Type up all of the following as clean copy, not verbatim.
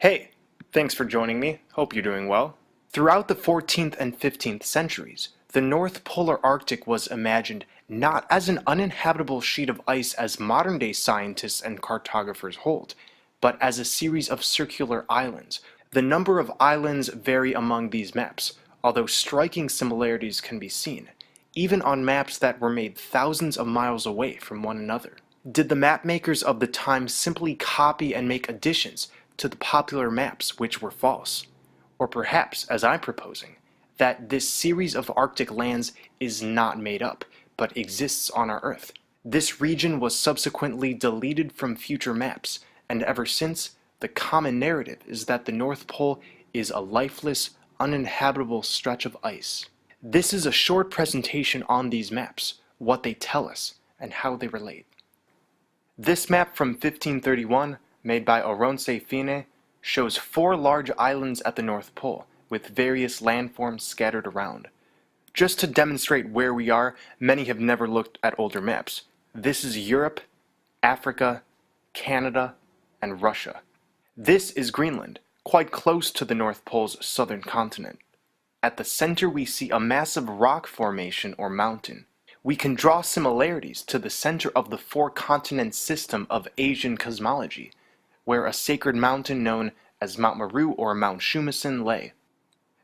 Hey, thanks for joining me. Hope you're doing well. Throughout the 14th and 15th centuries, the North Polar Arctic was imagined not as an uninhabitable sheet of ice as modern-day scientists and cartographers hold, but as a series of circular islands. The number of islands vary among these maps, although striking similarities can be seen, even on maps that were made thousands of miles away from one another. Did the map makers of the time simply copy and make additions to the popular maps which were false? Or perhaps, as I'm proposing, that this series of Arctic lands is not made up, but exists on our Earth. This region was subsequently deleted from future maps, and ever since, the common narrative is that the North Pole is a lifeless, uninhabitable stretch of ice. This is a short presentation on these maps, what they tell us, and how they relate. This map from 1531, made by Oronce Fine, shows 4 large islands at the North Pole, with various landforms scattered around. Just to demonstrate where we are, many have never looked at older maps. This is Europe, Africa, Canada, and Russia. This is Greenland, quite close to the North Pole's southern continent. At the center we see a massive rock formation or mountain. We can draw similarities to the center of the 4-continent system of Asian cosmology, where a sacred mountain known as Mount Meru or Mount Shumasin lay.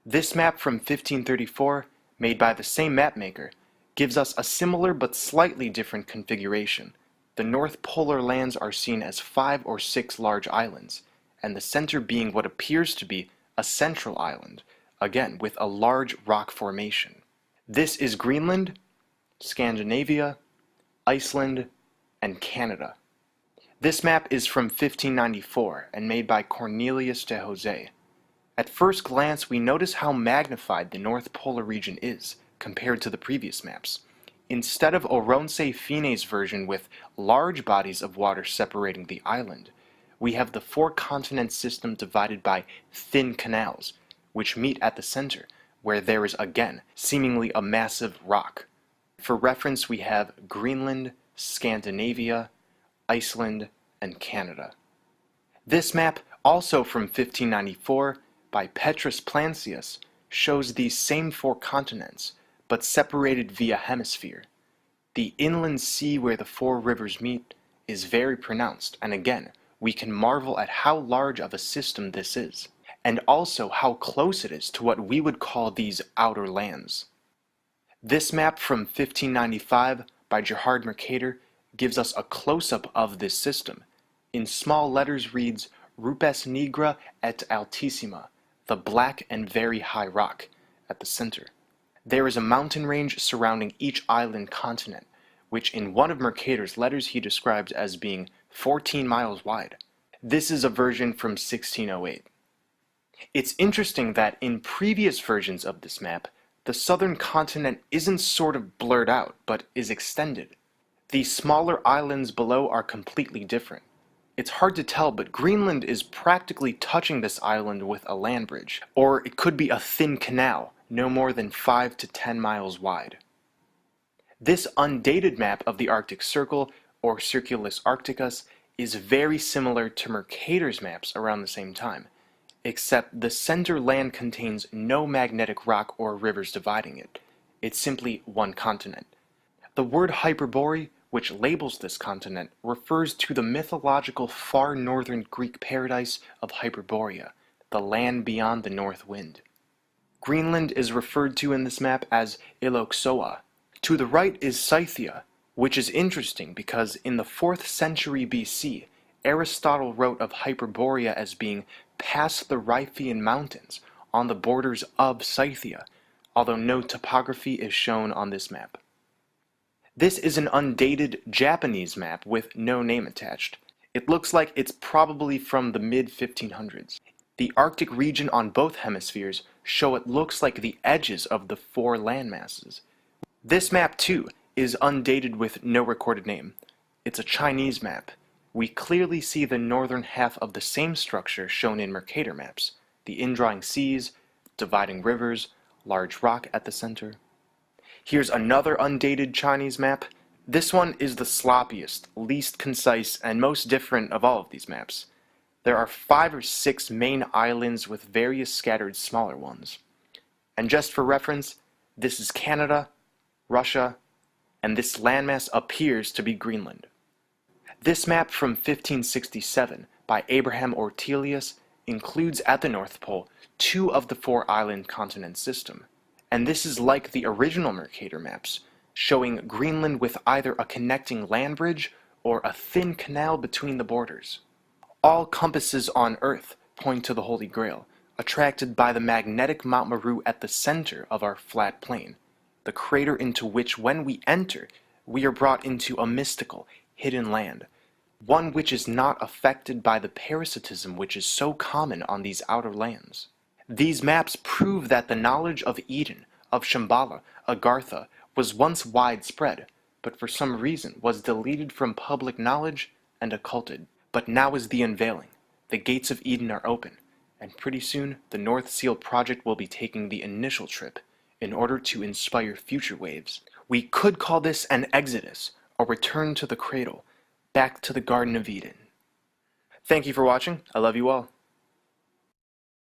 This map from 1534, made by the same mapmaker, gives us a similar but slightly different configuration. The North Polar lands are seen as 5 or 6 large islands, and the center being what appears to be a central island, again with a large rock formation. This is Greenland, Scandinavia, Iceland, and Canada. This map is from 1594 and made by Cornelius de Jose. At first glance, we notice how magnified the North Polar region is compared to the previous maps. Instead of Oronce Fine's version with large bodies of water separating the island, we have the 4-continent system divided by thin canals, which meet at the center, where there is again seemingly a massive rock. For reference, we have Greenland, Scandinavia, Iceland, and Canada. This map, also from 1594, by Petrus Plancius, shows these same 4 continents, but separated via hemisphere. The inland sea where the 4 rivers meet is very pronounced, and again, we can marvel at how large of a system this is, and also how close it is to what we would call these outer lands. This map from 1595 by Gerhard Mercator gives us a close-up of this system. In small letters reads, Rupes nigra et altissima, the black and very high rock, at the center. There is a mountain range surrounding each island continent, which in one of Mercator's letters he describes as being 14 miles wide. This is a version from 1608. It's interesting that in previous versions of this map, the southern continent isn't sort of blurred out, but is extended. The smaller islands below are completely different. It's hard to tell, but Greenland is practically touching this island with a land bridge, or it could be a thin canal, no more than 5 to 10 miles wide. This undated map of the Arctic Circle, or Circulus Arcticus, is very similar to Mercator's maps around the same time, except the center land contains no magnetic rock or rivers dividing it. It's simply one continent. The word Hyperborea, which labels this continent, refers to the mythological far northern Greek paradise of Hyperborea, the land beyond the north wind. Greenland is referred to in this map as Iloxoa. To the right is Scythia, which is interesting because in the 4th century BC, Aristotle wrote of Hyperborea as being past the Riphean Mountains, on the borders of Scythia, although no topography is shown on this map. This is an undated Japanese map with no name attached. It looks like it's probably from the mid-1500s. The Arctic region on both hemispheres show it looks like the edges of the 4 landmasses. This map, too, is undated with no recorded name. It's a Chinese map. We clearly see the northern half of the same structure shown in Mercator maps, the indrawing seas, dividing rivers, large rock at the center. Here's another undated Chinese map. This one is the sloppiest, least concise, and most different of all of these maps. There are 5 or 6 main islands with various scattered smaller ones. And just for reference, this is Canada, Russia, and this landmass appears to be Greenland. This map from 1567 by Abraham Ortelius includes at the North Pole 2 of the 4 island continent system, and this is like the original Mercator maps, showing Greenland with either a connecting land bridge or a thin canal between the borders. All compasses on Earth point to the Holy Grail, attracted by the magnetic Mount Meru at the center of our flat plain, the crater into which when we enter, we are brought into a mystical, hidden land, one which is not affected by the parasitism which is so common on these outer lands. These maps prove that the knowledge of Eden, of Shambhala, Agartha, was once widespread, but for some reason was deleted from public knowledge and occulted. But now is the unveiling. The gates of Eden are open, and pretty soon the North Seal Project will be taking the initial trip in order to inspire future waves. We could call this an exodus, a return to the cradle, back to the Garden of Eden. Thank you for watching. I love you all.